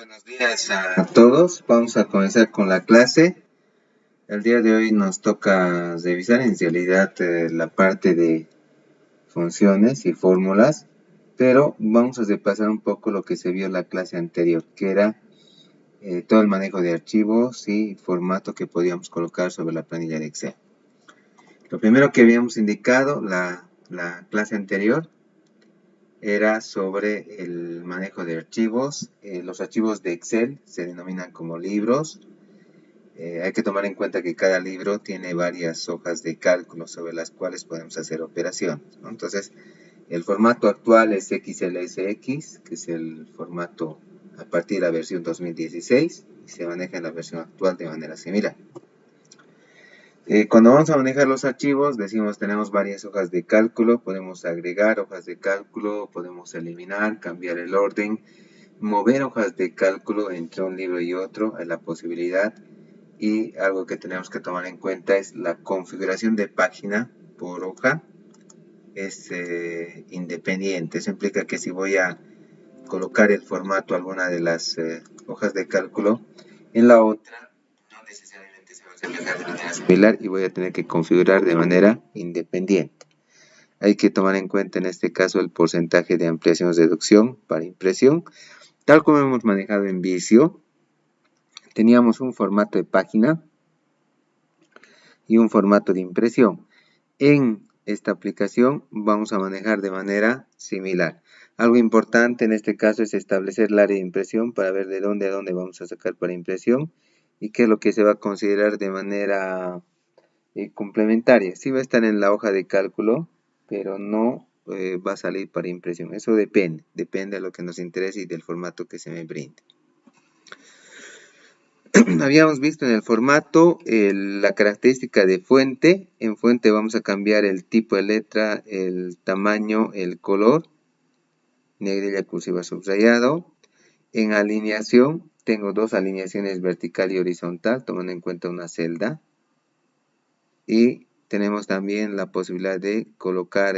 Buenos días a todos. Vamos a comenzar con la clase. El día de hoy nos toca revisar en realidad la parte de funciones y fórmulas, pero vamos a repasar un poco lo que se vio en la clase anterior, que era todo el manejo de archivos y formato que podíamos colocar sobre la planilla de Excel. Lo primero que habíamos indicado la clase anterior era sobre el manejo de archivos. Los archivos de Excel se denominan como libros. Hay que tomar en cuenta que cada libro tiene varias hojas de cálculo sobre las cuales podemos hacer operaciones, ¿no? Entonces, el formato actual es XLSX, que es el formato a partir de la versión 2016 y se maneja en la versión actual de manera similar. Cuando vamos a manejar los archivos, decimos tenemos varias hojas de cálculo, podemos agregar hojas de cálculo, podemos eliminar, cambiar el orden, mover hojas de cálculo entre un libro y otro, es la posibilidad. Y algo que tenemos que tomar en cuenta es la configuración de página por hoja es independiente. Eso implica que si voy a colocar el formato a alguna de las hojas de cálculo, en la otra no necesariamente se va a reflejar de manera similar y voy a tener que configurar de manera independiente. Hay que tomar en cuenta en este caso el porcentaje de ampliación o reducción para impresión. Tal como hemos manejado en Visio, teníamos un formato de página y un formato de impresión. En esta aplicación vamos a manejar de manera similar. Algo importante en este caso es establecer el área de impresión para ver de dónde a dónde vamos a sacar para impresión y qué es lo que se va a considerar de manera complementaria. Sí va a estar en la hoja de cálculo, pero no va a salir para impresión. Eso depende de lo que nos interese y del formato que se me brinde. Habíamos visto en el formato la característica de fuente. En fuente vamos a cambiar el tipo de letra, el tamaño, el color, negrilla cursiva subrayado. En alineación tengo dos alineaciones vertical y horizontal, tomando en cuenta una celda. Y tenemos también la posibilidad de colocar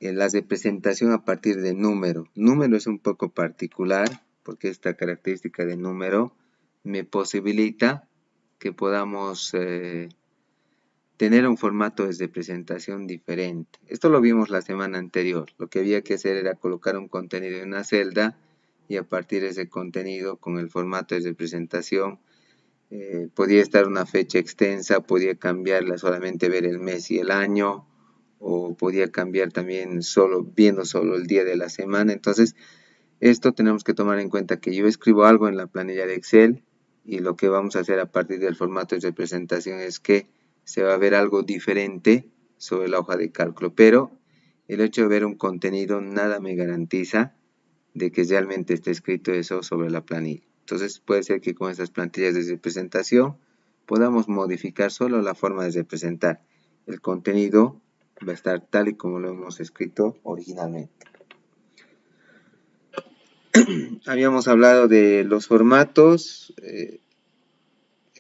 la representación a partir de número. Número es un poco particular porque esta característica de número me posibilita que podamos tener un formato de representación diferente. Esto lo vimos la semana anterior. Lo que había que hacer era colocar un contenido en una celda y a partir de ese contenido con el formato de representación podía estar una fecha extensa, podía cambiarla solamente ver el mes y el año, o podía cambiar también viendo solo el día de la semana. Entonces, esto tenemos que tomar en cuenta que yo escribo algo en la planilla de Excel y lo que vamos a hacer a partir del formato de representación es que se va a ver algo diferente sobre la hoja de cálculo, pero el hecho de ver un contenido nada me garantiza de que realmente esté escrito eso sobre la planilla. Entonces puede ser que con estas plantillas de representación podamos modificar solo la forma de representar. El contenido va a estar tal y como lo hemos escrito originalmente. Habíamos hablado de los formatos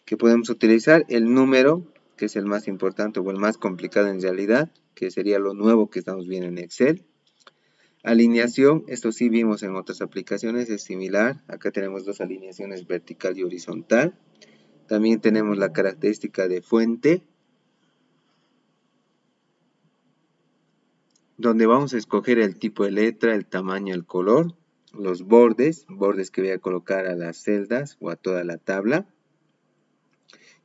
que podemos utilizar, el número, que es el más importante o el más complicado en realidad, que sería lo nuevo que estamos viendo en Excel. Alineación, esto sí vimos en otras aplicaciones, es similar. Acá tenemos dos alineaciones vertical y horizontal. También tenemos la característica de fuente, donde vamos a escoger el tipo de letra, el tamaño, el color, los bordes que voy a colocar a las celdas o a toda la tabla.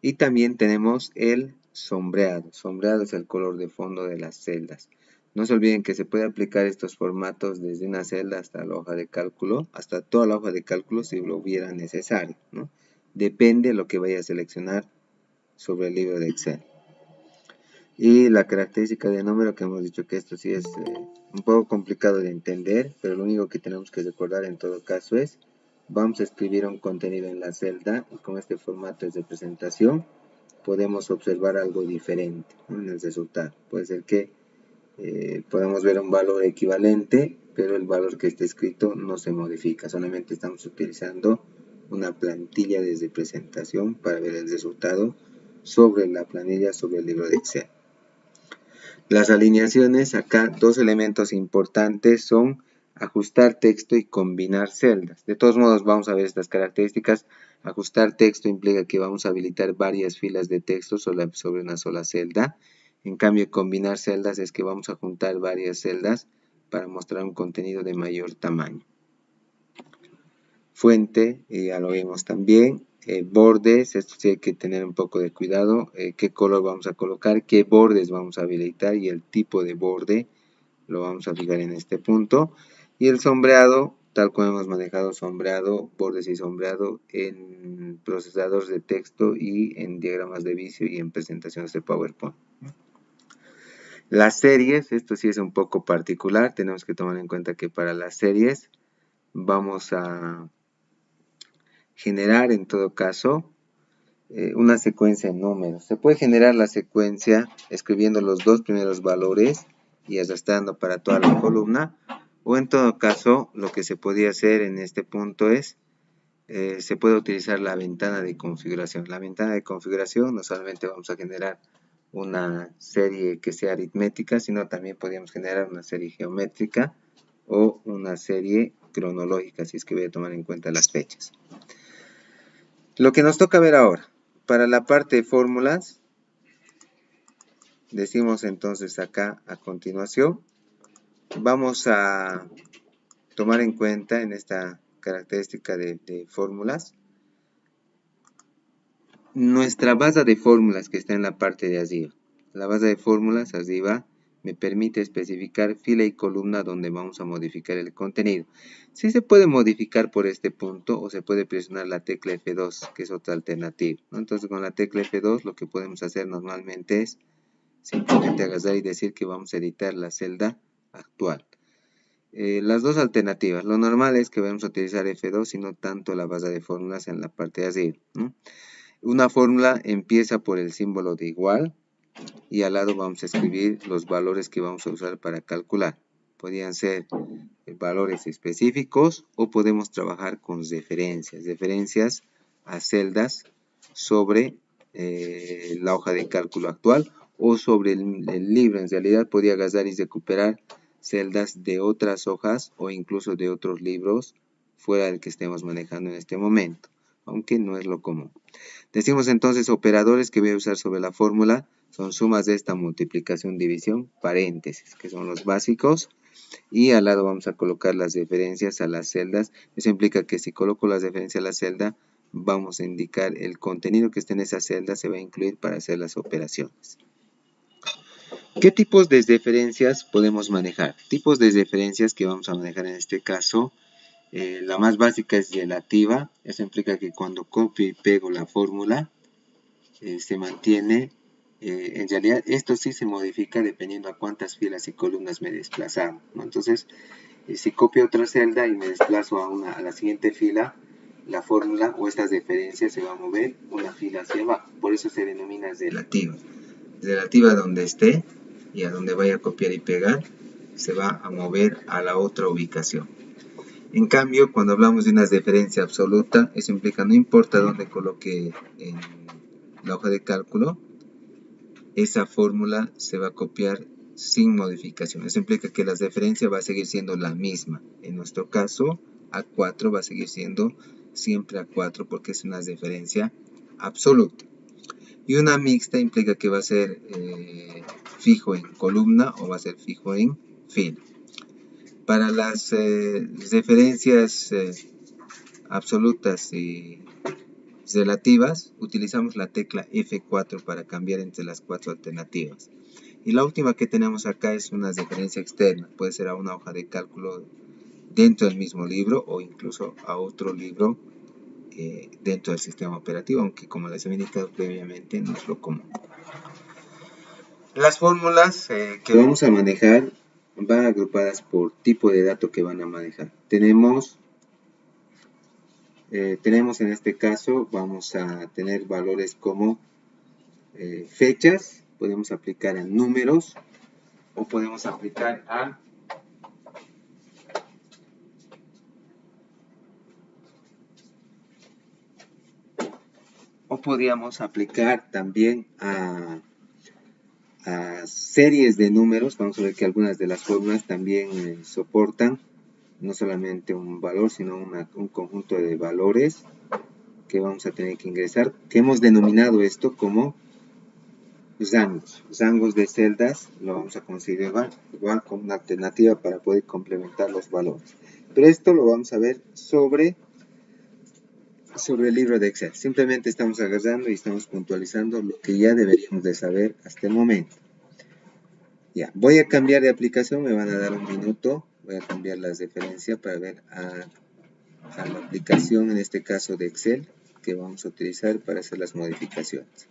Y también tenemos el sombreado. Sombreado es el color de fondo de las celdas. No se olviden que se puede aplicar estos formatos desde una celda hasta la hoja de cálculo, hasta toda la hoja de cálculo si lo hubiera necesario, ¿no? Depende de lo que vaya a seleccionar sobre el libro de Excel. Y la característica de número, que hemos dicho que esto sí es un poco complicado de entender, pero lo único que tenemos que recordar en todo caso es, vamos a escribir un contenido en la celda y con este formato de representación podemos observar algo diferente, ¿no?, en el resultado. Puede ser que podamos ver un valor equivalente, pero el valor que está escrito no se modifica, solamente estamos utilizando una plantilla de representación para ver el resultado sobre la planilla, sobre el libro de Excel. Las alineaciones, acá dos elementos importantes son ajustar texto y combinar celdas. De todos modos, vamos a ver estas características. Ajustar texto implica que vamos a habilitar varias filas de texto sobre una sola celda. En cambio, combinar celdas es que vamos a juntar varias celdas para mostrar un contenido de mayor tamaño. Fuente, ya lo vimos también. Bordes, esto sí hay que tener un poco de cuidado. Qué color vamos a colocar, qué bordes vamos a habilitar y el tipo de borde lo vamos a fijar en este punto. Y el sombreado, tal como hemos manejado sombreado, bordes y sombreado en procesadores de texto y en diagramas de vicio y en presentaciones de PowerPoint. Las series, esto sí es un poco particular, tenemos que tomar en cuenta que para las series vamos a generar en todo caso una secuencia en números. Se puede generar la secuencia escribiendo los dos primeros valores y arrastrando para toda la columna, o en todo caso lo que se podría hacer en este punto es se puede utilizar la ventana de configuración. La ventana de configuración no solamente vamos a generar una serie que sea aritmética, sino también podríamos generar una serie geométrica o una serie cronológica, si es que voy a tomar en cuenta las fechas. Lo que nos toca ver ahora, para la parte de fórmulas, decimos entonces acá a continuación, vamos a tomar en cuenta en esta característica de fórmulas, nuestra base de fórmulas que está en la parte de arriba. La base de fórmulas arriba me permite especificar fila y columna donde vamos a modificar el contenido. Sí se puede modificar por este punto o se puede presionar la tecla F2, que es otra alternativa, ¿no? Entonces con la tecla F2 lo que podemos hacer normalmente es simplemente agarrar y decir que vamos a editar la celda actual. Las dos alternativas, lo normal es que vamos a utilizar F2 y no tanto la base de fórmulas en la parte de arriba, ¿no? Una fórmula empieza por el símbolo de igual y al lado vamos a escribir los valores que vamos a usar para calcular. Podrían ser valores específicos o podemos trabajar con referencias a celdas sobre la hoja de cálculo actual o sobre el libro. En realidad podría agarrar y recuperar celdas de otras hojas o incluso de otros libros fuera del que estemos manejando en este momento, aunque no es lo común. Decimos entonces operadores que voy a usar sobre la fórmula son sumas de esta multiplicación, división, paréntesis, que son los básicos. Y al lado vamos a colocar las referencias a las celdas. Eso implica que si coloco las referencias a la celda, vamos a indicar el contenido que esté en esa celda se va a incluir para hacer las operaciones. ¿Qué tipos de referencias podemos manejar? Tipos de referencias que vamos a manejar en este caso. La más básica es relativa. Eso implica que cuando copio y pego la fórmula, se mantiene. En realidad esto sí se modifica dependiendo a cuántas filas y columnas me desplazamos, ¿no? Entonces, si copio otra celda y me desplazo a la siguiente fila, la fórmula o esta referencia se va a mover una fila hacia abajo. Por eso se denomina relativa. Relativa a donde esté y a donde vaya a copiar y pegar, se va a mover a la otra ubicación. En cambio, cuando hablamos de una referencia absoluta, eso implica no importa dónde coloque en la hoja de cálculo, esa fórmula se va a copiar sin modificación. Eso implica que la referencia va a seguir siendo la misma. En nuestro caso, A4 va a seguir siendo siempre A4 porque es una referencia absoluta. Y una mixta implica que va a ser fijo en columna o va a ser fijo en fila. Para las referencias absolutas y relativas, utilizamos la tecla F4 para cambiar entre las cuatro alternativas. Y la última que tenemos acá es una referencia externa. Puede ser a una hoja de cálculo dentro del mismo libro o incluso a otro libro dentro del sistema operativo, aunque como les he indicado previamente no es lo común. Las fórmulas que vamos a manejar van agrupadas por tipo de dato que van a manejar. Tenemos en este caso, vamos a tener valores como fechas, podemos aplicar a números o podemos aplicar a podríamos aplicar también a series de números. Vamos a ver que algunas de las fórmulas también soportan no solamente un valor, sino un conjunto de valores que vamos a tener que ingresar, que hemos denominado esto como rangos de celdas. Lo vamos a considerar igual como una alternativa para poder complementar los valores. Pero esto lo vamos a ver sobre el libro de Excel. Simplemente estamos agarrando y estamos puntualizando lo que ya deberíamos de saber hasta el momento. Ya, voy a cambiar de aplicación, me van a dar un minuto. Voy a cambiar las referencias para ver a la aplicación, en este caso de Excel, que vamos a utilizar para hacer las modificaciones.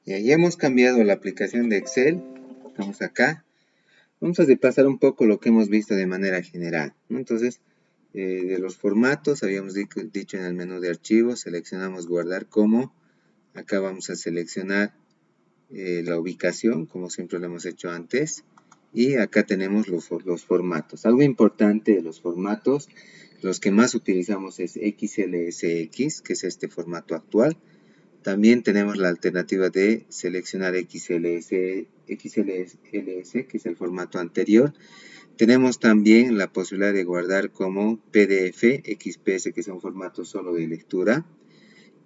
Ya hemos cambiado la aplicación de Excel. Estamos acá. Vamos a repasar un poco lo que hemos visto de manera general, ¿no? Entonces, de los formatos, habíamos dicho en el menú de archivos, seleccionamos guardar como. Acá vamos a seleccionar la ubicación, como siempre lo hemos hecho antes. Y acá tenemos los formatos. Algo importante de los formatos, los que más utilizamos es XLSX, que es este formato actual. También tenemos la alternativa de seleccionar XLS, que es el formato anterior. Tenemos también la posibilidad de guardar como PDF, XPS, que es un formato solo de lectura.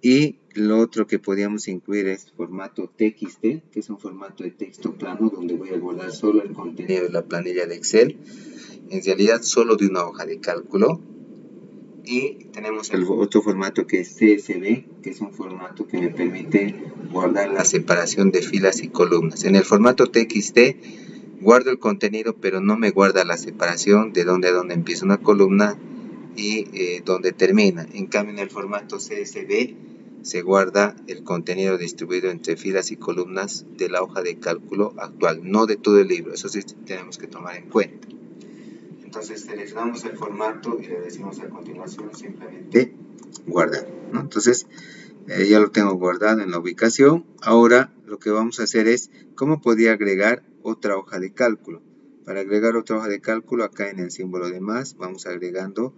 Y lo otro que podríamos incluir es formato TXT, que es un formato de texto plano, donde voy a guardar solo el contenido de la planilla de Excel. En realidad solo de una hoja de cálculo. Y tenemos el otro formato que es CSV, que es un formato que me permite guardar la separación de filas y columnas. En el formato TXT guardo el contenido, pero no me guarda la separación de dónde a dónde empieza una columna y dónde termina. En cambio, en el formato CSV se guarda el contenido distribuido entre filas y columnas de la hoja de cálculo actual, no de todo el libro. Eso sí tenemos que tomar en cuenta. Entonces seleccionamos el formato y le decimos a continuación simplemente guardar, ¿no? Entonces ya lo tengo guardado en la ubicación. Ahora lo que vamos a hacer es cómo podría agregar otra hoja de cálculo. Para agregar otra hoja de cálculo, acá en el símbolo de más, vamos agregando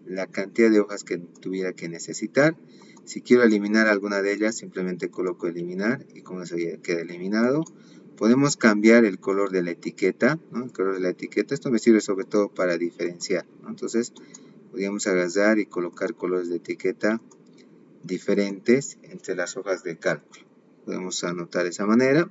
la cantidad de hojas que tuviera que necesitar. Si quiero eliminar alguna de ellas, simplemente coloco eliminar y con eso ya queda eliminado. Podemos cambiar el color de la etiqueta, ¿no? El color de la etiqueta, esto me sirve sobre todo para diferenciar, ¿no? Entonces, podríamos agarrar y colocar colores de etiqueta diferentes entre las hojas de cálculo. Podemos anotar de esa manera.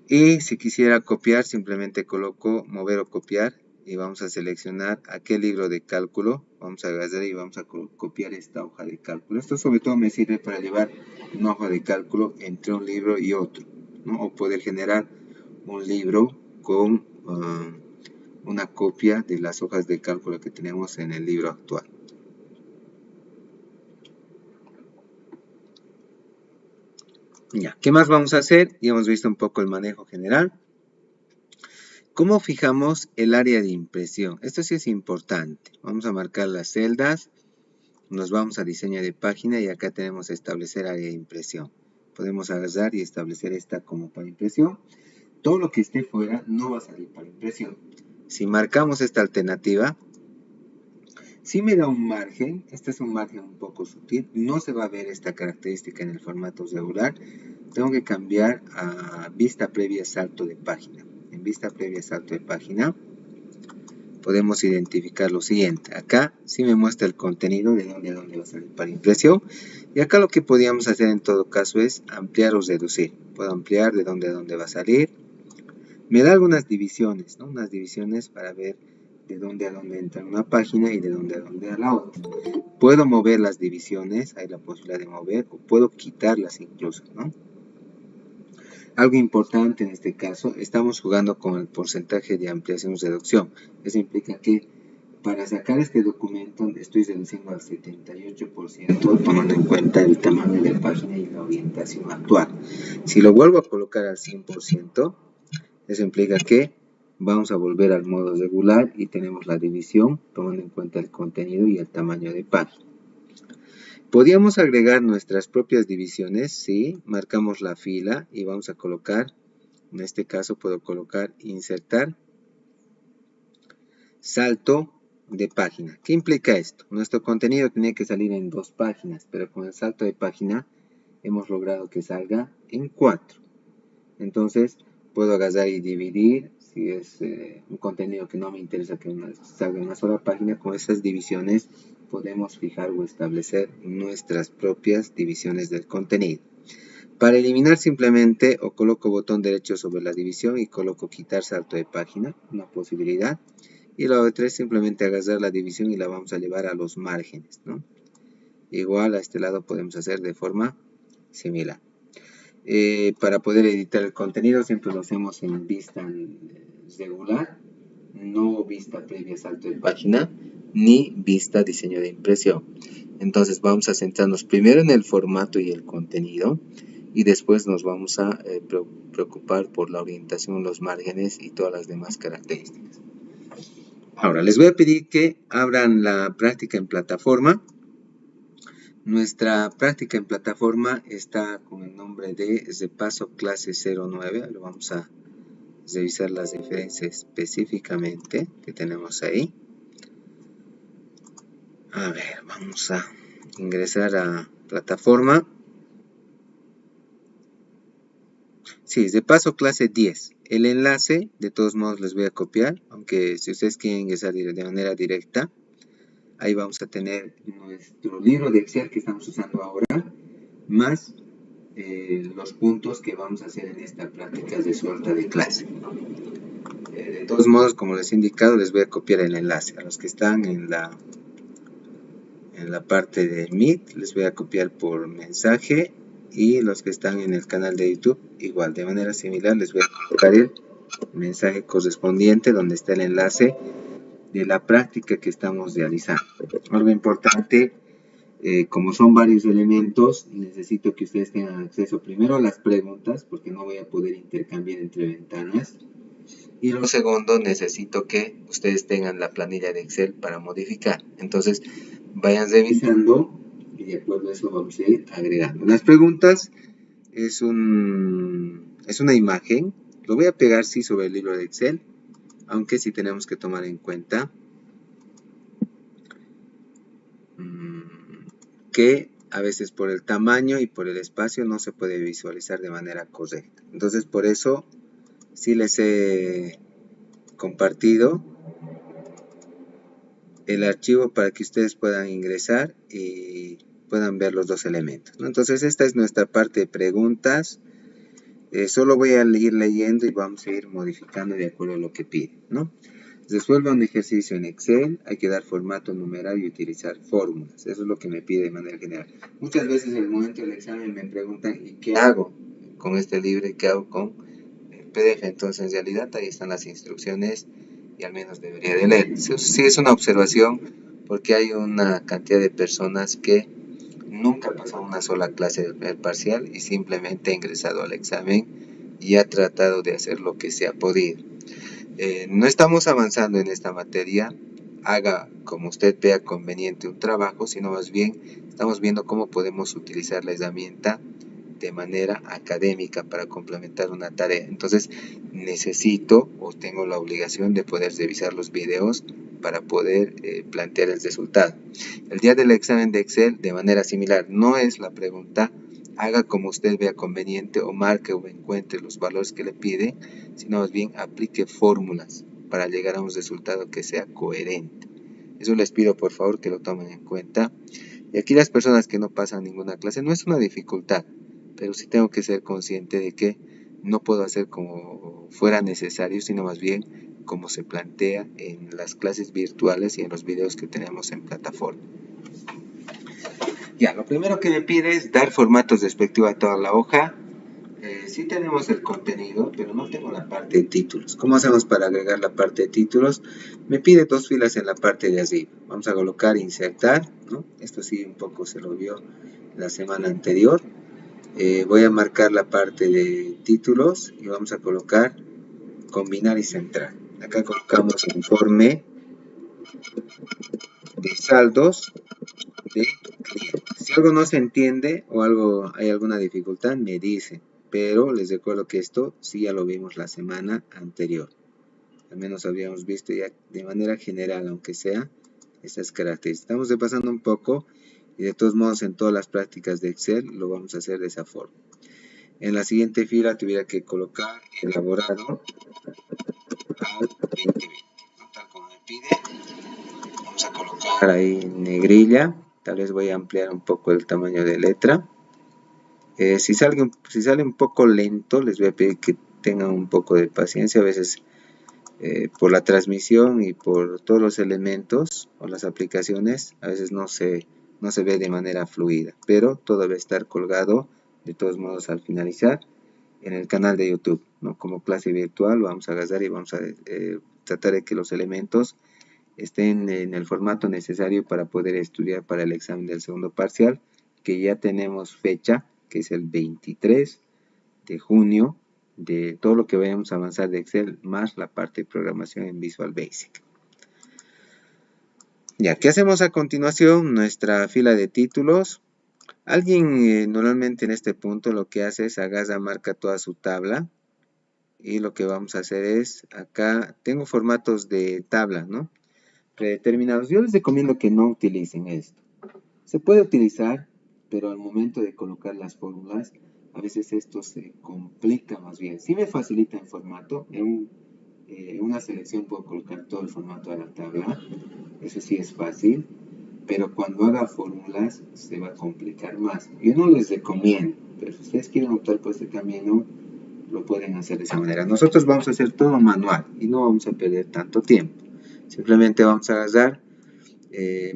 Y si quisiera copiar, simplemente coloco mover o copiar y vamos a seleccionar a qué libro de cálculo vamos a agarrar y vamos a copiar esta hoja de cálculo. Esto sobre todo me sirve para llevar una hoja de cálculo entre un libro y otro, ¿no? O poder generar un libro con una copia de las hojas de cálculo que tenemos en el libro actual. Ya, ¿qué más vamos a hacer? Ya hemos visto un poco el manejo general. ¿Cómo fijamos el área de impresión? Esto sí es importante. Vamos a marcar las celdas, nos vamos a diseño de página y acá tenemos establecer área de impresión. Podemos agarrar y establecer esta como para impresión. Todo lo que esté fuera no va a salir para impresión. Si marcamos esta alternativa, sí me da un margen, este es un margen un poco sutil, no se va a ver esta característica en el formato regular. Tengo que cambiar a vista previa salto de página. En vista previa salto de página podemos identificar lo siguiente. Acá sí me muestra el contenido de dónde a dónde va a salir para impresión. Y acá lo que podríamos hacer en todo caso es ampliar o reducir. Puedo ampliar de dónde a dónde va a salir. Me da algunas divisiones, ¿no? Unas divisiones para ver de dónde a dónde entra una página y de dónde a dónde a la otra. Puedo mover las divisiones, hay la posibilidad de mover, o puedo quitarlas incluso, ¿no? Algo importante en este caso, estamos jugando con el porcentaje de ampliación o reducción. Eso implica que para sacar este documento estoy reduciendo al 78%, tomando en cuenta el tamaño de la página y la orientación actual. Si lo vuelvo a colocar al 100%, eso implica que vamos a volver al modo regular y tenemos la división tomando en cuenta el contenido y el tamaño de página. Podríamos agregar nuestras propias divisiones, sí, marcamos la fila y vamos a colocar En este caso puedo colocar insertar salto de página. ¿Qué implica esto? Nuestro contenido tenía que salir en 2 páginas, pero con el salto de página hemos logrado que salga en 4. Entonces puedo agarrar y dividir. Si es un contenido que no me interesa que salga en una sola página, con esas divisiones podemos fijar o establecer nuestras propias divisiones del contenido. Para eliminar simplemente o coloco botón derecho sobre la división y coloco quitar salto de página, una posibilidad. Y la otra es simplemente agarrar la división y la vamos a llevar a los márgenes, ¿no? Igual a este lado podemos hacer de forma similar. Para poder editar el contenido siempre lo hacemos en vista regular, no vista previa salto de página, ni vista diseño de impresión. Entonces vamos a centrarnos primero en el formato y el contenido, y después nos vamos a preocupar por la orientación, los márgenes y todas las demás características. Ahora les voy a pedir que abran la práctica en plataforma. Nuestra práctica en plataforma está con el nombre de Repaso Clase 09. Lo vamos a revisar las diferencias específicamente que tenemos ahí. A ver, vamos a ingresar a plataforma. Sí, Repaso Clase 10. El enlace, de todos modos, les voy a copiar, aunque si ustedes quieren ingresar de manera directa, ahí vamos a tener nuestro libro de Excel que estamos usando ahora, más los puntos que vamos a hacer en esta práctica de suelta de clase. De todos modos, como les he indicado, les voy a copiar el enlace. A los que están en la parte de Meet, les voy a copiar por mensaje, y los que están en el canal de YouTube, igual, de manera similar, les voy a colocar el mensaje correspondiente donde está el enlace de la práctica que estamos realizando. Algo importante, como son varios elementos, necesito que ustedes tengan acceso primero a las preguntas, porque no voy a poder intercambiar entre ventanas. Y lo segundo, necesito que ustedes tengan la planilla de Excel para modificar. Entonces, vayan revisando y de acuerdo a eso vamos a ir agregando. Las preguntas es una imagen. Lo voy a pegar sí sobre el libro de Excel, aunque sí tenemos que tomar en cuenta que a veces por el tamaño y por el espacio no se puede visualizar de manera correcta. Entonces por eso sí les he compartido el archivo para que ustedes puedan ingresar y puedan ver los dos elementos, ¿no? Entonces esta es nuestra parte de preguntas. Solo voy a ir leyendo y vamos a ir modificando de acuerdo a lo que pide, ¿no? Resuelva un ejercicio en Excel, hay que dar formato numerario y utilizar fórmulas. Eso es lo que me pide de manera general. Muchas veces en el momento del examen me preguntan, ¿y qué hago con este libro y qué hago con el PDF? Entonces en realidad ahí están las instrucciones y al menos debería de leer. Sí es una observación, porque hay una cantidad de personas que nunca ha pasado una sola clase del parcial y simplemente ha ingresado al examen y ha tratado de hacer lo que se ha podido. No estamos avanzando en esta materia, haga como usted vea conveniente un trabajo, sino más bien estamos viendo cómo podemos utilizar la herramienta de manera académica para complementar una tarea. Entonces necesito o tengo la obligación de poder revisar los videos para poder plantear el resultado. El día del examen de Excel, de manera similar, no es la pregunta haga como usted vea conveniente o marque o encuentre los valores que le pide, sino más bien aplique fórmulas para llegar a un resultado que sea coherente. Eso les pido por favor que lo tomen en cuenta. Y aquí las personas que no pasan ninguna clase, no es una dificultad, pero sí tengo que ser consciente de que no puedo hacer como fuera necesario, sino más bien como se plantea en las clases virtuales y en los videos que tenemos en plataforma. Ya, lo primero que me pide es dar formatos respectivos a toda la hoja. Sí tenemos el contenido, pero no tengo la parte de títulos. ¿Cómo hacemos para agregar la parte de títulos? Me pide 2 filas en la parte de arriba. Vamos a colocar insertar, ¿no? Esto sí un poco se lo vio la semana anterior. Voy a marcar la parte de títulos y vamos a colocar combinar y centrar. Acá colocamos informe de saldos de clientes. Si algo no se entiende o hay alguna dificultad, me dicen pero les recuerdo que esto sí ya lo vimos la semana anterior. Al menos habíamos visto ya de manera general, aunque sea, estas características. Estamos repasando un poco y de todos modos en todas las prácticas de Excel lo vamos a hacer de esa forma. En la siguiente fila tuviera que colocar elaborado al 2020, ¿no? Tal como me pide. Vamos a colocar ahí negrilla. Tal vez voy a ampliar un poco el tamaño de letra. Si sale un poco lento, les voy a pedir que tengan un poco de paciencia. A veces por la transmisión y por todos los elementos o las aplicaciones, a veces no se ve de manera fluida, pero todo debe estar colgado de todos modos al finalizar en el canal de YouTube, ¿no? Como clase virtual vamos a agarrar y vamos a tratar de que los elementos estén en el formato necesario para poder estudiar para el examen del segundo parcial, que ya tenemos fecha, que es el 23 de junio, de todo lo que vayamos a avanzar de Excel, más la parte de programación en Visual Basic. Ya, ¿qué hacemos a continuación? Nuestra fila de títulos. Alguien normalmente en este punto lo que hace es agarra, marca toda su tabla, y lo que vamos a hacer es, acá tengo formatos de tabla, ¿no? Predeterminados. Yo les recomiendo que no utilicen esto. Se puede utilizar, pero al momento de colocar las fórmulas, a veces esto se complica más bien. Si me facilita el formato, en una selección puedo colocar todo el formato de la tabla, eso sí es fácil, pero cuando haga fórmulas se va a complicar más. Yo no les recomiendo, pero si ustedes quieren optar por este camino, lo pueden hacer de esa manera. Nosotros vamos a hacer todo manual y no vamos a perder tanto tiempo. Simplemente vamos a agarrar,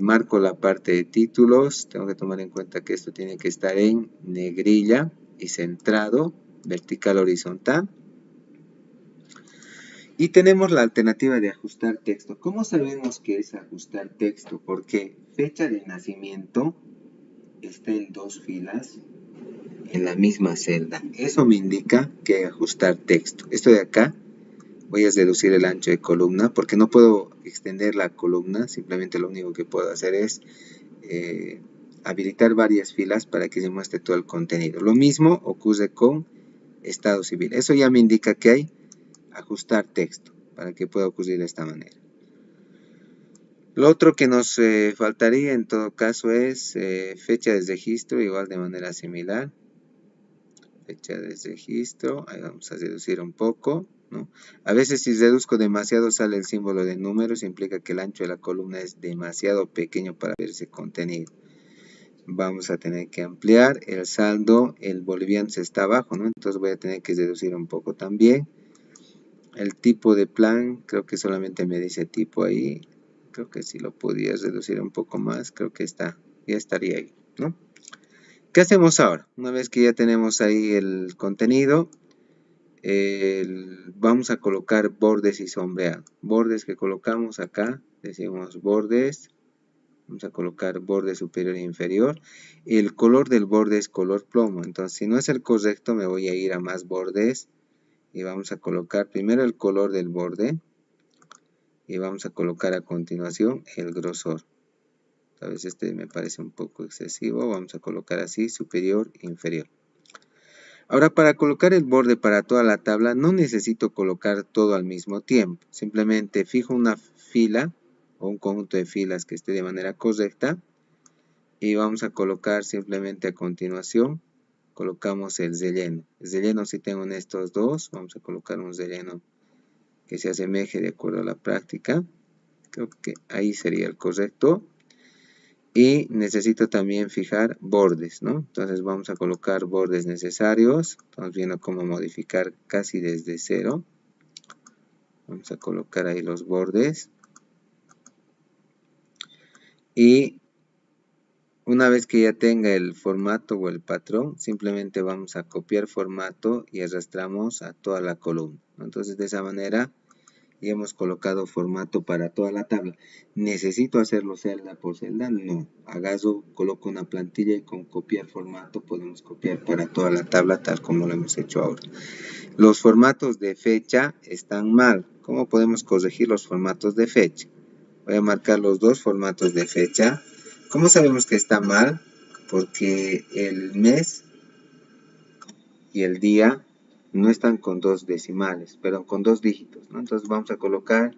marco la parte de títulos, tengo que tomar en cuenta que esto tiene que estar en negrilla y centrado, vertical, horizontal. Y tenemos la alternativa de ajustar texto. ¿Cómo sabemos que es ajustar texto? Porque fecha de nacimiento está en dos filas en la misma celda. Eso me indica que hay que ajustar texto. Esto de acá, voy a reducir el ancho de columna porque no puedo extender la columna. Simplemente lo único que puedo hacer es habilitar varias filas para que se muestre todo el contenido. Lo mismo ocurre con estado civil. Eso ya me indica que hay ajustar texto para que pueda ocurrir de esta manera. Lo otro que nos faltaría en todo caso es fecha de registro, igual de manera similar. Fecha de registro, ahí vamos a reducir un poco, ¿no? A veces si reduzco demasiado sale el símbolo de números, implica que el ancho de la columna es demasiado pequeño para ver ese contenido. Vamos a tener que ampliar el saldo, el boliviano está abajo, ¿no? Entonces voy a tener que reducir un poco también. El tipo de plan, creo que solamente me dice tipo ahí. Creo que si lo podía reducir un poco más, creo que ya estaría ahí, ¿no? ¿Qué hacemos ahora? Una vez que ya tenemos ahí el contenido, vamos a colocar bordes y sombreado. Bordes que colocamos acá, decimos bordes, vamos a colocar borde superior e inferior. El color del borde es color plomo, entonces si no es el correcto me voy a ir a más bordes y vamos a colocar primero el color del borde y vamos a colocar a continuación el grosor. Tal vez este me parece un poco excesivo, vamos a colocar así, superior e inferior. Ahora para colocar el borde para toda la tabla no necesito colocar todo al mismo tiempo, simplemente fijo una fila o un conjunto de filas que esté de manera correcta y vamos a colocar simplemente a continuación, colocamos el relleno. El relleno si tengo en estos dos, vamos a colocar un relleno que se asemeje de acuerdo a la práctica, creo que ahí sería el correcto. Y necesito también fijar bordes, ¿no? Entonces vamos a colocar bordes necesarios. Estamos viendo cómo modificar casi desde cero. Vamos a colocar ahí los bordes. Y una vez que ya tenga el formato o el patrón, simplemente vamos a copiar formato y arrastramos a toda la columna, ¿no? Entonces de esa manera y hemos colocado formato para toda la tabla. ¿Necesito hacerlo celda por celda? No. Agarro, coloco una plantilla y con copiar formato podemos copiar para toda la tabla tal como lo hemos hecho ahora. Los formatos de fecha están mal. ¿Cómo podemos corregir los formatos de fecha? Voy a marcar los dos formatos de fecha. ¿Cómo sabemos que está mal? Porque el mes y el día no están con 2 decimales, pero con 2 dígitos, ¿no? Entonces vamos a colocar,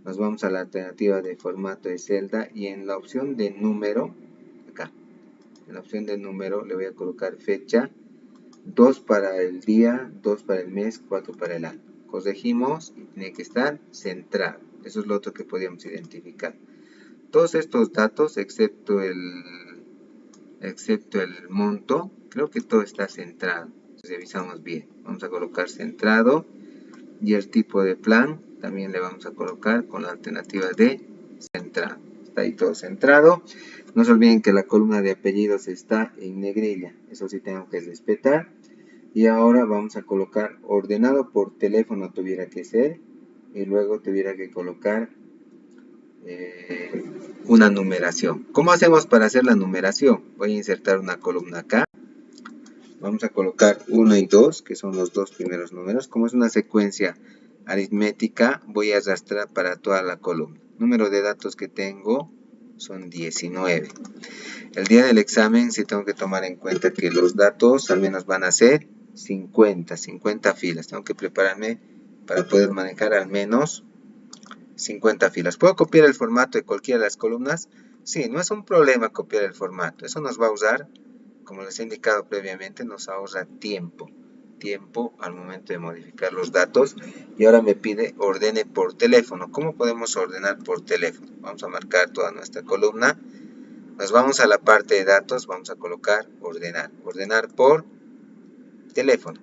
nos vamos a la alternativa de formato de celda y en la opción de número, acá, en la opción de número le voy a colocar fecha, 2 para el día, 2 para el mes, 4 para el año. Corregimos y tiene que estar centrado. Eso es lo otro que podíamos identificar. Todos estos datos, excepto el monto, creo que todo está centrado. Revisamos bien. Vamos a colocar centrado y el tipo de plan también le vamos a colocar con la alternativa de centrado. Está ahí todo centrado. No se olviden que la columna de apellidos está en negrilla. Eso sí tengo que respetar. Y ahora vamos a colocar ordenado por teléfono tuviera que ser. Y luego tuviera que colocar una numeración. ¿Cómo hacemos para hacer la numeración? Voy a insertar una columna acá. Vamos a colocar 1 y 2, que son los dos primeros números. Como es una secuencia aritmética, voy a arrastrar para toda la columna. Número de datos que tengo son 19. El día del examen sí tengo que tomar en cuenta que los datos al menos van a ser 50 filas. Tengo que prepararme para poder manejar al menos 50 filas. ¿Puedo copiar el formato de cualquiera de las columnas? Sí, no es un problema copiar el formato. Eso nos va a usar, como les he indicado previamente, nos ahorra tiempo al momento de modificar los datos. Y ahora me pide ordene por teléfono. ¿Cómo podemos ordenar por teléfono? Vamos a marcar toda nuestra columna. Nos vamos a la parte de datos, vamos a colocar ordenar por teléfono.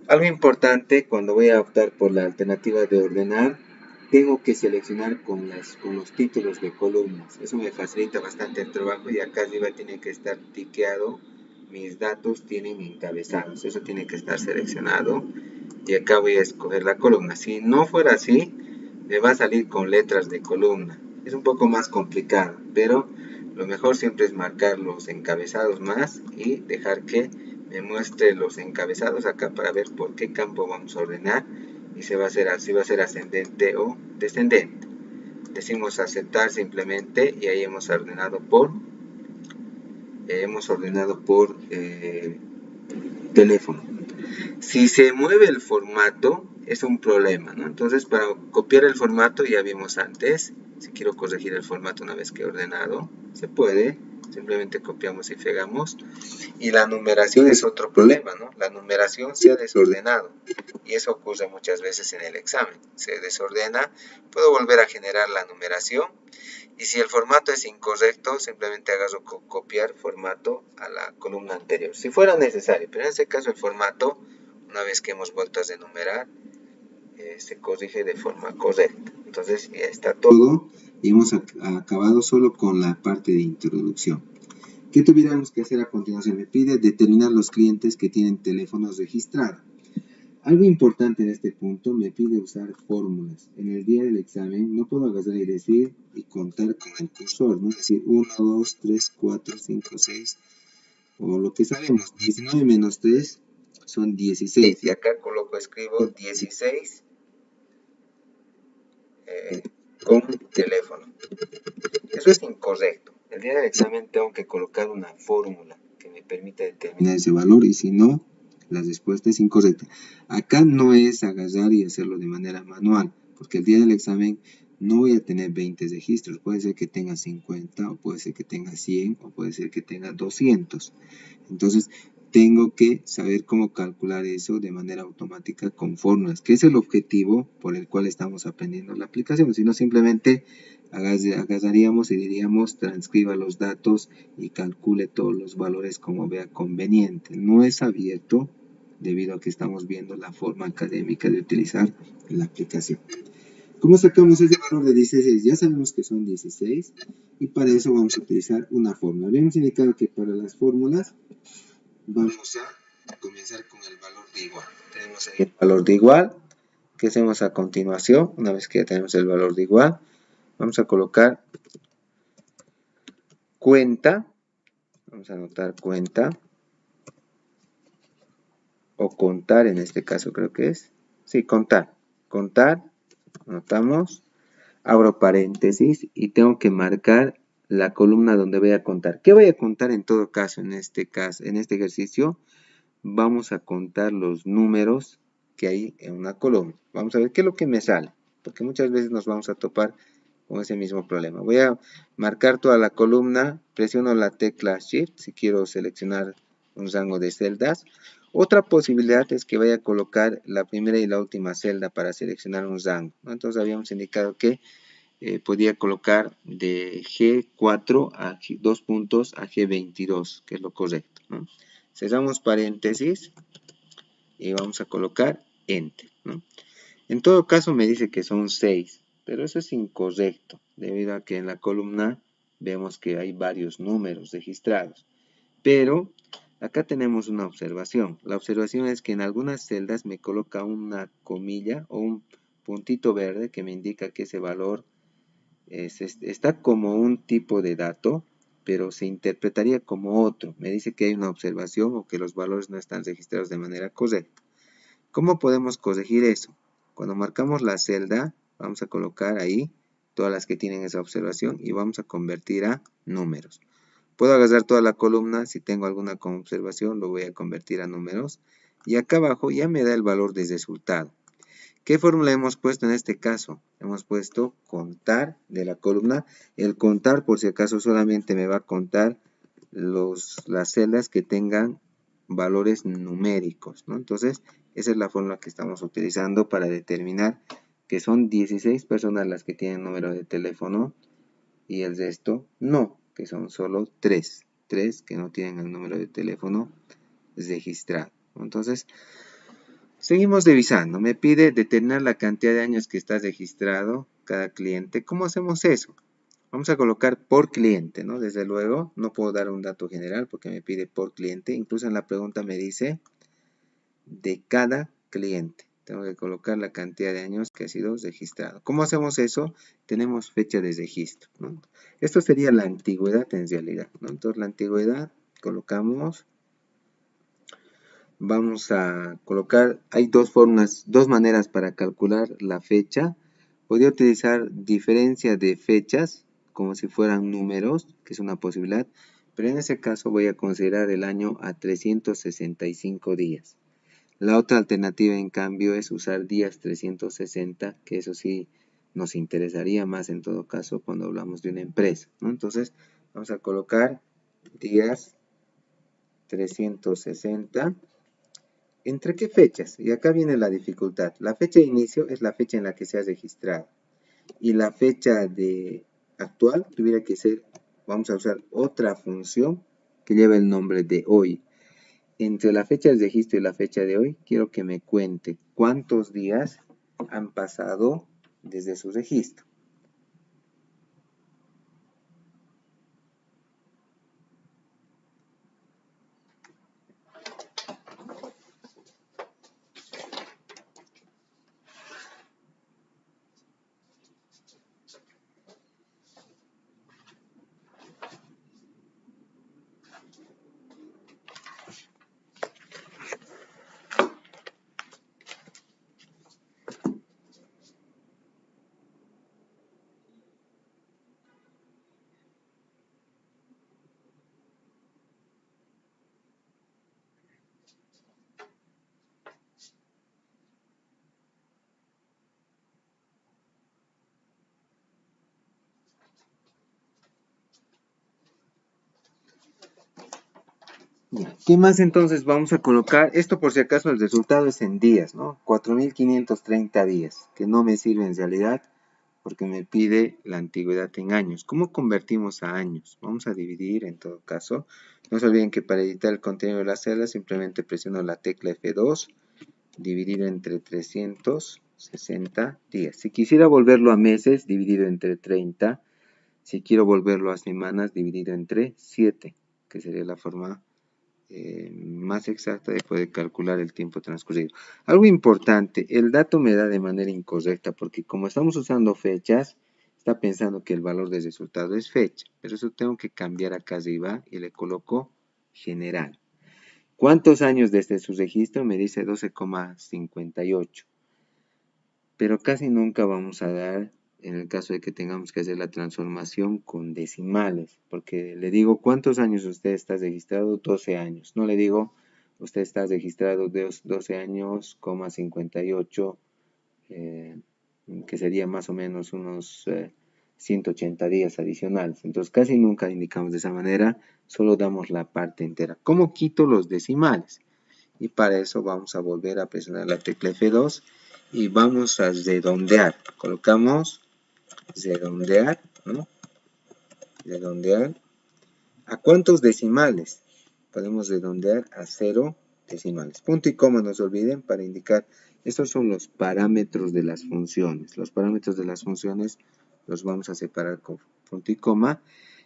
Algo importante cuando voy a optar por la alternativa de ordenar, tengo que seleccionar con los títulos de columnas. Eso me facilita bastante el trabajo y acá arriba tiene que estar tiqueado. Mis datos tienen encabezados. Eso tiene que estar seleccionado. Y acá voy a escoger la columna. Si no fuera así, me va a salir con letras de columna. Es un poco más complicado, pero lo mejor siempre es marcar los encabezados más y dejar que me muestre los encabezados acá para ver por qué campo vamos a ordenar y si va a ser ascendente o descendente. Decimos aceptar simplemente y ahí hemos ordenado por teléfono. Si se mueve el formato es un problema, ¿no? Entonces para copiar el formato ya vimos antes, si quiero corregir el formato una vez que he ordenado, se puede, simplemente copiamos y pegamos. Y la numeración es otro problema, ¿no? La numeración se ha desordenado y eso ocurre muchas veces en el examen. Se desordena, puedo volver a generar la numeración y si el formato es incorrecto, simplemente agarro copiar formato a la columna anterior. Si fuera necesario, pero en este caso el formato, una vez que hemos vuelto a denumerar, se corrige de forma correcta. Entonces ya está todo y hemos acabado solo con la parte de introducción. ¿Qué tuviéramos que hacer a continuación? Me pide determinar los clientes que tienen teléfonos registrados. Algo importante en este punto, me pide usar fórmulas. En el día del examen no puedo agarrar y decir y contar con el cursor, ¿no? Es decir, 1, 2, 3, 4, 5, 6, o lo que sabemos, 19 menos 3 son 16. Y acá escribo 16 con teléfono. Eso es incorrecto. El día del examen tengo que colocar una fórmula que me permita determinar ese valor y si no, la respuesta es incorrecta. Acá no es agarrar y hacerlo de manera manual, porque el día del examen no voy a tener 20 registros. Puede ser que tenga 50, o puede ser que tenga 100, o puede ser que tenga 200. Entonces, tengo que saber cómo calcular eso de manera automática con fórmulas, que es el objetivo por el cual estamos aprendiendo la aplicación. Si no, simplemente agarraríamos y diríamos transcriba los datos y calcule todos los valores como vea conveniente. No es abierto debido a que estamos viendo la forma académica de utilizar la aplicación. ¿Cómo sacamos ese valor de 16? Ya sabemos que son 16 y para eso vamos a utilizar una fórmula. Habíamos indicado que para las fórmulas vamos a comenzar con el valor de igual. Tenemos ahí el valor de igual. ¿Qué hacemos a continuación? Una vez que ya tenemos el valor de igual, vamos a colocar cuenta. Vamos a anotar cuenta. O contar, en este caso creo que es. Sí, contar. Contar. Anotamos. Abro paréntesis y tengo que marcar la columna donde voy a contar. ¿Qué voy a contar en todo caso en este ejercicio? vamos a contar los números que hay en una columna. Vamos a ver qué es lo que me sale, porque muchas veces nos vamos a topar con ese mismo problema. Voy a marcar toda la columna, presiono la tecla Shift si quiero seleccionar un rango de celdas. Otra posibilidad es que vaya a colocar la primera y la última celda para seleccionar un rango, ¿no? Entonces habíamos indicado que podía colocar de G4 a dos puntos a G22, que es lo correcto, ¿no? Cerramos paréntesis y vamos a colocar Enter, ¿no? En todo caso me dice que son 6, pero eso es incorrecto, debido a que en la columna vemos que hay varios números registrados. Pero acá tenemos una observación. La observación es que en algunas celdas me coloca una comilla o un puntito verde que me indica que ese valor está como un tipo de dato, pero se interpretaría como otro. Me dice que hay una observación o que los valores no están registrados de manera correcta. ¿Cómo podemos corregir eso? Cuando marcamos la celda, vamos a colocar ahí todas las que tienen esa observación y vamos a convertir a números. Puedo agarrar toda la columna, si tengo alguna con observación lo voy a convertir a números y acá abajo ya me da el valor de resultado. ¿Qué fórmula hemos puesto en este caso? Hemos puesto contar de la columna. El contar, por si acaso, solamente me va a contar las celdas que tengan valores numéricos, ¿no? Entonces, esa es la fórmula que estamos utilizando para determinar que son 16 personas las que tienen número de teléfono y el resto no, que son solo 3 que no tienen el número de teléfono registrado. Entonces, seguimos revisando. Me pide determinar la cantidad de años que está registrado cada cliente. ¿Cómo hacemos eso? Vamos a colocar por cliente, ¿no? Desde luego, no puedo dar un dato general porque me pide por cliente. Incluso en la pregunta me dice de cada cliente. Tengo que colocar la cantidad de años que ha sido registrado. ¿Cómo hacemos eso? Tenemos fecha de registro, ¿no? Esto sería la antigüedad en realidad, ¿no? Entonces, la antigüedad colocamos. Vamos a colocar, hay dos maneras para calcular la fecha. Podría utilizar diferencia de fechas, como si fueran números, que es una posibilidad, pero en ese caso voy a considerar el año a 365 días. La otra alternativa, en cambio, es usar días 360, que eso sí nos interesaría más en todo caso cuando hablamos de una empresa, ¿no? Entonces, vamos a colocar días 360. ¿Entre qué fechas? Y acá viene la dificultad. La fecha de inicio es la fecha en la que se ha registrado. Y la fecha actual tuviera que ser, vamos a usar otra función que lleva el nombre de hoy. Entre la fecha del registro y la fecha de hoy, quiero que me cuente cuántos días han pasado desde su registro. ¿Qué más entonces vamos a colocar? Esto por si acaso el resultado es en días, ¿no? 4.530 días, que no me sirve en realidad porque me pide la antigüedad en años. ¿Cómo convertimos a años? Vamos a dividir en todo caso. No se olviden que para editar el contenido de la celda simplemente presiono la tecla F2, dividido entre 360 días. Si quisiera volverlo a meses, dividido entre 30. Si quiero volverlo a semanas, dividido entre 7, que sería la forma más exacta de poder calcular el tiempo transcurrido. Algo importante, el dato me da de manera incorrecta porque como estamos usando fechas, está pensando que el valor del resultado es fecha, pero eso tengo que cambiar acá arriba y le coloco general. ¿Cuántos años desde su registro? Me dice 12,58. Pero casi nunca vamos a dar en el caso de que tengamos que hacer la transformación con decimales, porque le digo, ¿cuántos años usted está registrado? 12 años. No le digo usted está registrado de 12 años, 58, que sería más o menos unos 180 días adicionales. Entonces casi nunca indicamos de esa manera, solo damos la parte entera. ¿Cómo quito los decimales? Y para eso vamos a volver a presionar la tecla F2 y vamos a redondear. Colocamos redondear, ¿no? Redondear. ¿A cuántos decimales? Podemos redondear a 0 decimales. Punto y coma, no se olviden, para indicar, estos son los parámetros de las funciones. Los parámetros de las funciones los vamos a separar con punto y coma.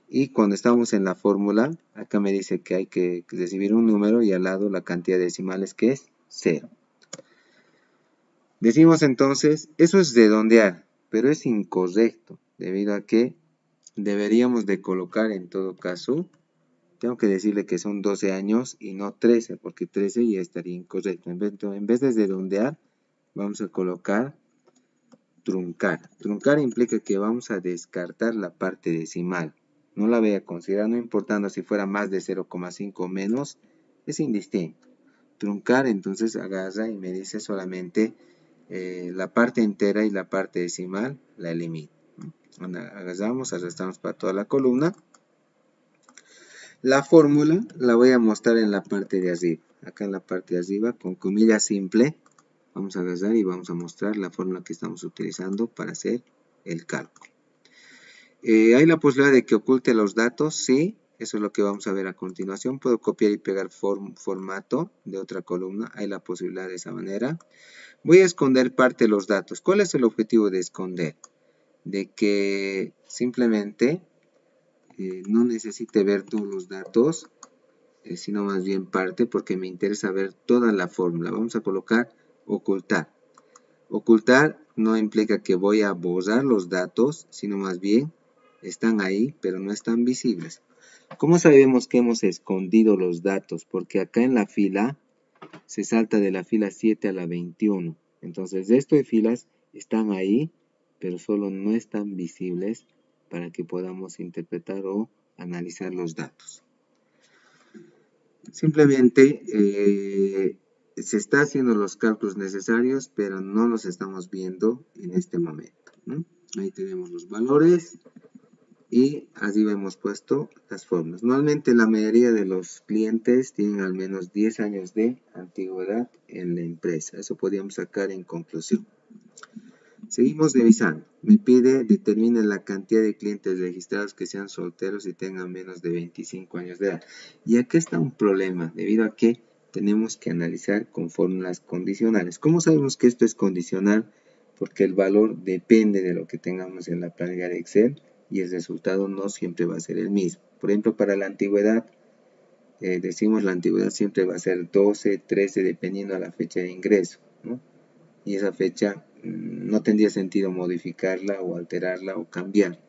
Y cuando estamos en la fórmula, acá me dice que hay que recibir un número y al lado la cantidad de decimales que es 0. Decimos entonces, eso es redondear, pero es incorrecto, debido a que deberíamos de colocar en todo caso, tengo que decirle que son 12 años y no 13, porque 13 ya estaría incorrecto. En vez de redondear, vamos a colocar truncar. Truncar implica que vamos a descartar la parte decimal. No la voy a considerar, no importando si fuera más de 0,5 o menos, es indistinto. Truncar, entonces agarra y me dice solamente la parte entera y la parte decimal la elimino. Agarramos, arrastramos para toda la columna. La fórmula la voy a mostrar en la parte de arriba. Acá en la parte de arriba, con comilla simple, vamos a agarrar y vamos a mostrar la fórmula que estamos utilizando para hacer el cálculo. ¿Hay la posibilidad de que oculte los datos? Sí, eso es lo que vamos a ver a continuación. Puedo copiar y pegar formato de otra columna. Hay la posibilidad de esa manera. Voy a esconder parte de los datos. ¿Cuál es el objetivo de esconder? De que simplemente no necesite ver todos los datos, sino más bien parte, porque me interesa ver toda la fórmula. Vamos a colocar ocultar. Ocultar no implica que voy a borrar los datos, sino más bien están ahí, pero no están visibles. ¿Cómo sabemos que hemos escondido los datos? Porque acá en la fila se salta de la fila 7 a la 21. Entonces, el resto de filas están ahí, pero solo no están visibles para que podamos interpretar o analizar los datos. Simplemente se está haciendo los cálculos necesarios, pero no los estamos viendo en este momento, ¿no? Ahí tenemos los valores y arriba hemos puesto las fórmulas. Normalmente la mayoría de los clientes tienen al menos 10 años de antigüedad en la empresa. Eso podríamos sacar en conclusión. Seguimos revisando. Me pide determine la cantidad de clientes registrados que sean solteros y tengan menos de 25 años de edad. Y aquí está un problema, debido a que tenemos que analizar con fórmulas condicionales. ¿Cómo sabemos que esto es condicional? Porque el valor depende de lo que tengamos en la planilla de Excel y el resultado no siempre va a ser el mismo. Por ejemplo, para la antigüedad, decimos la antigüedad siempre va a ser 12, 13, dependiendo de la fecha de ingreso, ¿no? Y esa fecha no tendría sentido modificarla o alterarla o cambiar.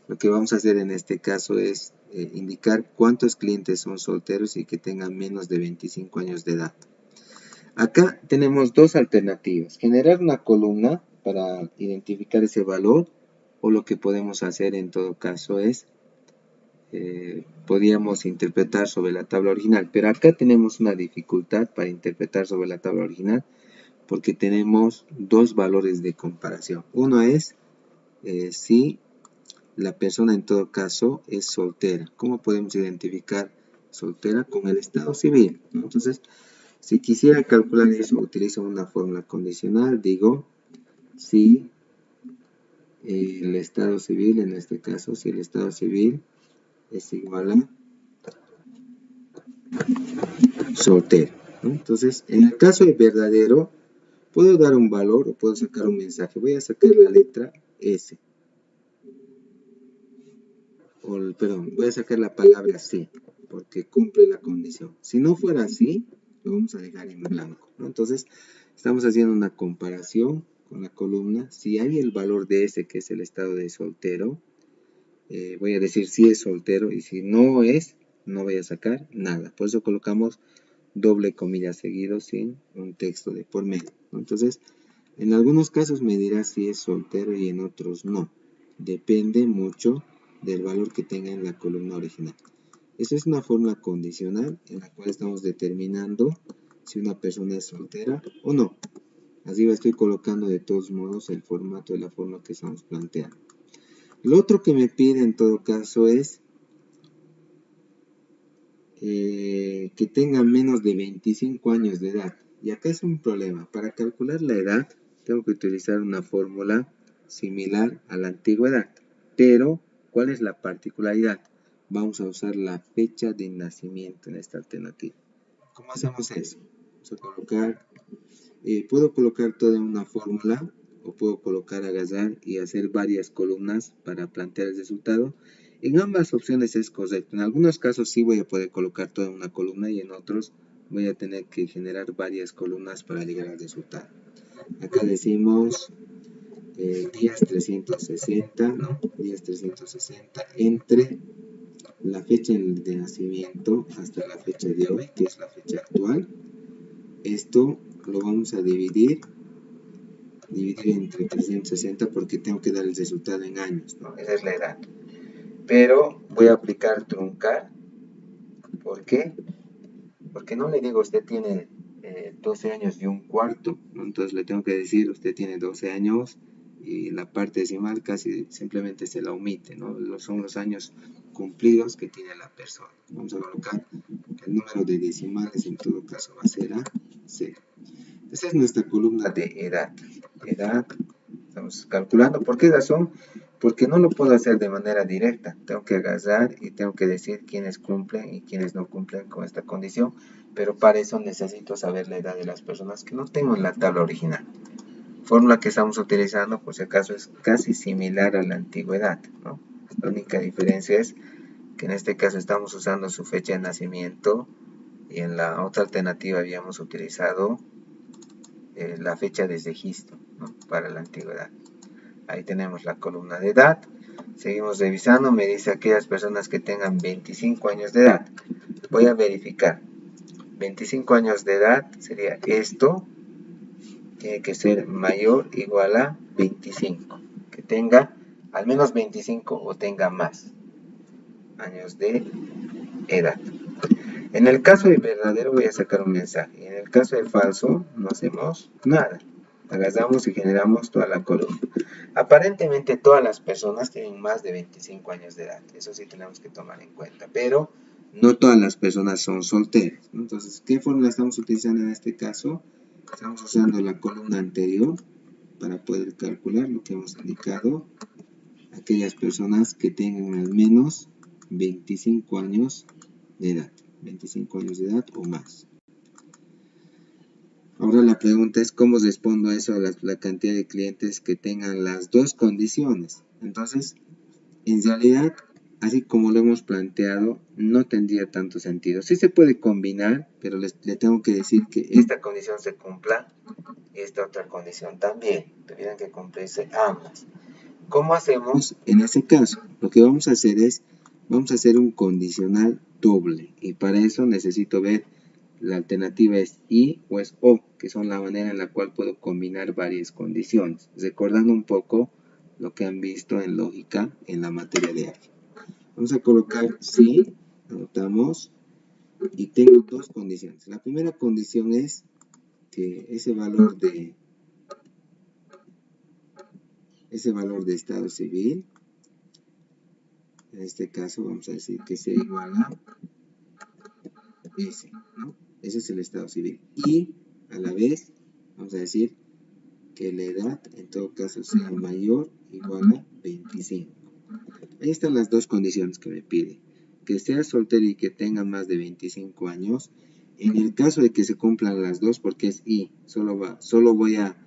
Lo que vamos a hacer en este caso es indicar cuántos clientes son solteros y que tengan menos de 25 años de edad. Acá tenemos dos alternativas. Generar una columna para identificar ese valor, o lo que podemos hacer en todo caso es podríamos interpretar sobre la tabla original. Pero acá tenemos una dificultad para interpretar sobre la tabla original, porque tenemos dos valores de comparación. Uno es si la persona en todo caso es soltera. ¿Cómo podemos identificar soltera? Con el estado civil, ¿no? Entonces, si quisiera calcular eso, utilizo una fórmula condicional. Digo, si el estado civil, en este caso, si el estado civil es igual a soltero, ¿no? Entonces, en el caso de verdadero, puedo dar un valor o puedo sacar un mensaje. Voy a sacar la letra S. Perdón, voy a sacar la palabra sí, porque cumple la condición. Si no fuera así, lo vamos a dejar en blanco, ¿no? Entonces, estamos haciendo una comparación con la columna. Si hay el valor de S, que es el estado de soltero, voy a decir si es soltero, y si no es, no voy a sacar nada. Por eso colocamos doble comilla seguido sin un texto de por medio, ¿no? Entonces, en algunos casos me dirá si es soltero y en otros no. Depende mucho del valor que tenga en la columna original. Esta es una fórmula condicional en la cual estamos determinando si una persona es soltera o no. Así estoy colocando de todos modos el formato de la fórmula que estamos planteando. Lo otro que me pide en todo caso es que tenga menos de 25 años de edad. Y acá es un problema. Para calcular la edad tengo que utilizar una fórmula similar a la antigüedad. Pero, ¿cuál es la particularidad? Vamos a usar la fecha de nacimiento en esta alternativa. ¿Cómo hacemos eso? Vamos a colocar, puedo colocar toda una fórmula o puedo colocar agarrar y hacer varias columnas para plantear el resultado. En ambas opciones es correcto. En algunos casos sí voy a poder colocar toda una columna y en otros voy a tener que generar varias columnas para llegar al resultado. Acá decimos días 360, ¿no? Días 360 entre la fecha de nacimiento hasta la fecha de hoy, que es la fecha actual. Esto lo vamos a dividir entre 360 porque tengo que dar el resultado en años, ¿no? Esa es la edad. Pero voy a aplicar truncar. ¿Por qué? Porque no le digo usted tiene 12 años y un cuarto, ¿no? Entonces le tengo que decir usted tiene 12 años y la parte decimal casi simplemente se la omite, ¿no? Son los años cumplidos que tiene la persona. Vamos a colocar el número de decimales, en todo caso va a ser a 0. Esta es nuestra columna de edad. Estamos calculando. ¿Por qué razón? Porque no lo puedo hacer de manera directa. Tengo que agarrar y tengo que decir quiénes cumplen y quiénes no cumplen con esta condición. Pero para eso necesito saber la edad de las personas que no tengo en la tabla original. Fórmula que estamos utilizando, por si acaso, es casi similar a la antigüedad, ¿no? La única diferencia es que en este caso estamos usando su fecha de nacimiento y en la otra alternativa habíamos utilizado la fecha de registro, ¿no? Para la antigüedad. Ahí tenemos la columna de edad. Seguimos revisando. Me dice aquellas personas que tengan 25 años de edad. Voy a verificar. 25 años de edad sería esto. Tiene que ser mayor o igual a 25. Que tenga al menos 25 o tenga más años de edad. En el caso de verdadero voy a sacar un mensaje. En el caso de falso no hacemos nada. Agarramos y generamos toda la columna. Aparentemente todas las personas tienen más de 25 años de edad. Eso sí tenemos que tomar en cuenta. Pero no todas las personas son solteras. Entonces, ¿qué fórmula estamos utilizando en este caso? Estamos usando la columna anterior para poder calcular lo que hemos indicado. Aquellas personas que tengan al menos 25 años de edad. 25 años de edad o más. Ahora la pregunta es cómo respondo a eso a la cantidad de clientes que tengan las dos condiciones. Entonces, en realidad, así como lo hemos planteado, no tendría tanto sentido. Sí se puede combinar, pero le tengo que decir que esta condición se cumpla y esta otra condición también. Tendrían que cumplirse ambas. ¿Cómo hacemos en ese caso? Lo que vamos a hacer es, vamos a hacer un condicional doble. Y para eso necesito ver la alternativa es y o es o, que son la manera en la cual puedo combinar varias condiciones. Recordando un poco lo que han visto en lógica en la materia de álgebra. Vamos a colocar sí, anotamos, y tengo dos condiciones. La primera condición es que ese valor de estado civil, en este caso vamos a decir que sea igual a S, ¿no? Ese es el estado civil. Y a la vez vamos a decir que la edad en todo caso sea mayor o igual a 25. Ahí están las dos condiciones que me pide. Que sea soltero y que tenga más de 25 años. En el caso de que se cumplan las dos, porque es y, solo voy a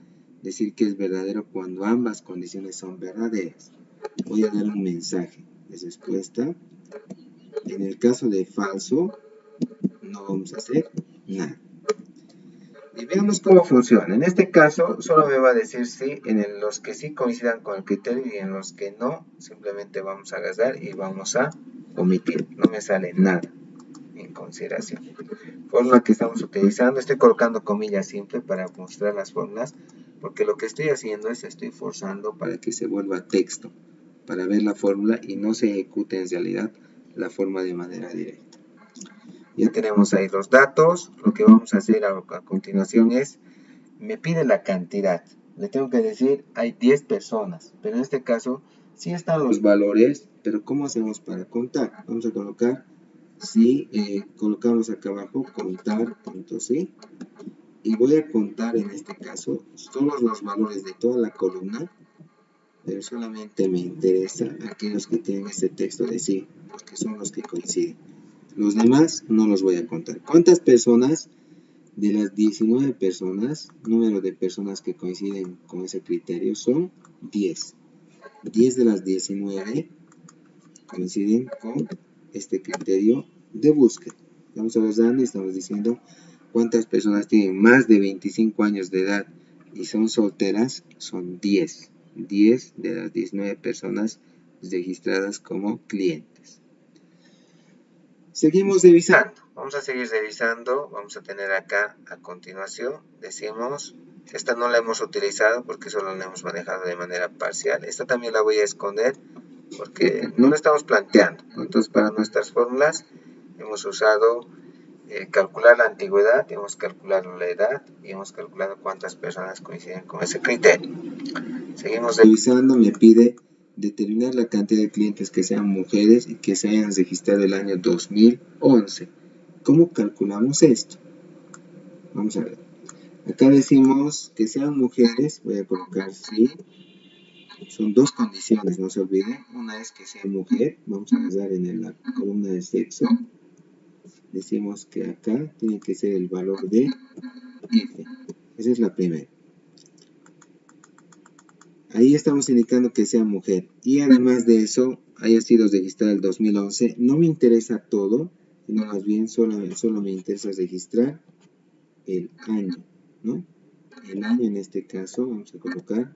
decir que es verdadero cuando ambas condiciones son verdaderas. Voy a dar un mensaje de respuesta. En el caso de falso, no vamos a hacer nada. Y veamos cómo funciona. En este caso, solo me va a decir sí en los que sí coincidan con el criterio y en los que no, simplemente vamos a agarrar y vamos a omitir. No me sale nada en consideración. Fórmula que estamos utilizando. Estoy colocando comillas simples para mostrar las fórmulas, porque lo que estoy haciendo es estoy forzando para que se vuelva texto, para ver la fórmula y no se ejecute en realidad la forma de manera directa. Ya tenemos ahí los datos. Lo que vamos a hacer a continuación es, me pide la cantidad. Le tengo que decir, hay 10 personas, pero en este caso sí están los valores, pero ¿cómo hacemos para contar? Vamos a colocar, si colocamos acá abajo, contar, punto sí, y voy a contar en este caso todos los valores de toda la columna, pero solamente me interesa aquellos que tienen este texto de sí, porque son los que coinciden. Los demás no los voy a contar. ¿Cuántas personas? De las 19 personas, número de personas que coinciden con ese criterio son 10. 10 de las 19 coinciden con este criterio de búsqueda. Estamos hablando y estamos diciendo cuántas personas tienen más de 25 años de edad y son solteras. Son 10. 10 de las 19 personas registradas como clientes. Seguimos revisando. Vamos a seguir revisando. Vamos a tener acá a continuación. Decimos, esta no la hemos utilizado porque solo la hemos manejado de manera parcial. Esta también la voy a esconder porque no la estamos planteando. Entonces, para nuestras fórmulas hemos usado calcular la antigüedad, hemos calculado la edad y hemos calculado cuántas personas coinciden con ese criterio. Seguimos revisando. Me pide determinar la cantidad de clientes que sean mujeres y que se hayan registrado el año 2011. ¿Cómo calculamos esto? Vamos a ver. Acá decimos que sean mujeres, voy a colocar sí. Son dos condiciones, no se olviden. Una es que sea mujer, vamos a agarrar en la columna de sexo. Decimos que acá tiene que ser el valor de F. Esa es la primera. Ahí estamos indicando que sea mujer. Y además de eso, haya sido registrada el 2011. No me interesa todo, sino más bien solo me interesa registrar el año, ¿no? El año en este caso, vamos a colocar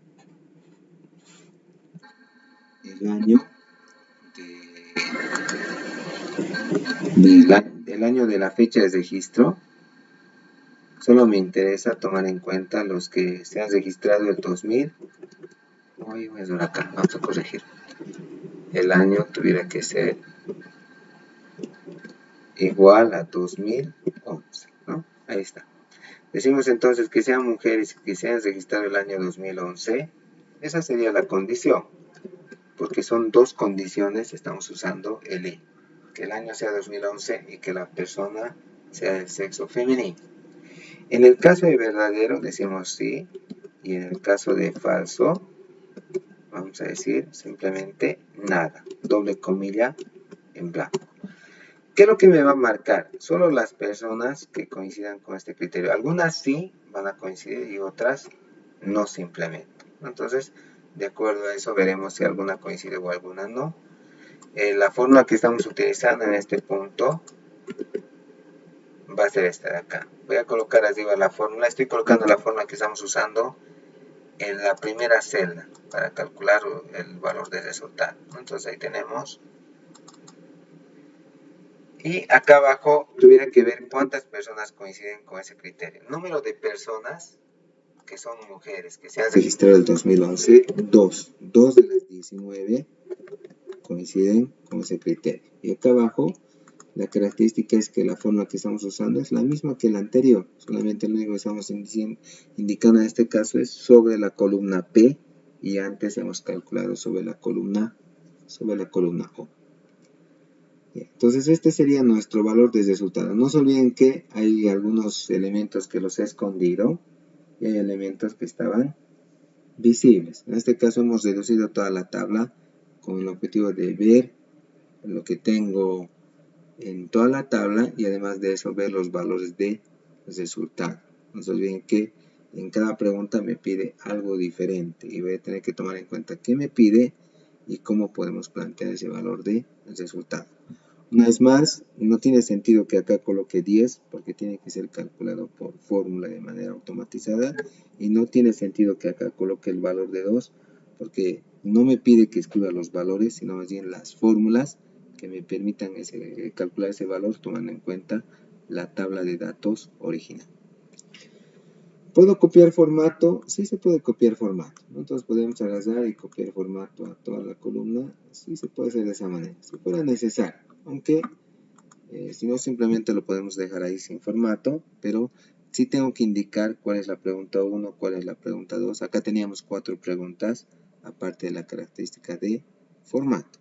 el año del año de la fecha de registro. Solo me interesa tomar en cuenta los que se han registrado el 2000. Acá, vamos a corregir. El año tuviera que ser igual a 2011, ¿no? Ahí está. Decimos entonces que sean mujeres que se han registrado el año 2011. Esa sería la condición, porque son dos condiciones, estamos usando el I. Que el año sea 2011 y que la persona sea del sexo femenino. En el caso de verdadero decimos sí, y en el caso de falso vamos a decir simplemente nada, doble comilla en blanco. ¿Qué es lo que me va a marcar? Solo las personas que coincidan con este criterio. Algunas sí van a coincidir y otras no simplemente. Entonces, de acuerdo a eso, veremos si alguna coincide o alguna no. La fórmula que estamos utilizando en este punto va a ser esta de acá. Voy a colocar arriba la fórmula. Estoy colocando la fórmula que estamos usando en la primera celda para calcular el valor del resultado. Entonces ahí tenemos. Y acá abajo tuviera que ver cuántas personas coinciden con ese criterio. Número de personas que son mujeres que se han registrado el 2011, 2 de las 19 coinciden con ese criterio. Y acá abajo la característica es que la fórmula que estamos usando es la misma que la anterior, solamente lo único que estamos indicando en este caso es sobre la columna P y antes hemos calculado sobre la columna O. Entonces este sería nuestro valor de resultado. No se olviden que hay algunos elementos que los he escondido y hay elementos que estaban visibles. En este caso hemos reducido toda la tabla con el objetivo de ver lo que tengo en toda la tabla y además de eso ver los valores de resultado. No se olviden que en cada pregunta me pide algo diferente y voy a tener que tomar en cuenta qué me pide y cómo podemos plantear ese valor de resultado. Una vez más, no tiene sentido que acá coloque 10 porque tiene que ser calculado por fórmula de manera automatizada y no tiene sentido que acá coloque el valor de 2 porque no me pide que escriba los valores sino más bien las fórmulas que me permitan calcular ese valor tomando en cuenta la tabla de datos original. ¿Puedo copiar formato? Sí se puede copiar formato. Entonces podemos agarrar y copiar formato a toda la columna. Sí se puede hacer de esa manera, si fuera necesario. aunque si no simplemente lo podemos dejar ahí sin formato, pero sí tengo que indicar cuál es la pregunta 1, cuál es la pregunta 2. Acá teníamos 4 preguntas, aparte de la característica de formato.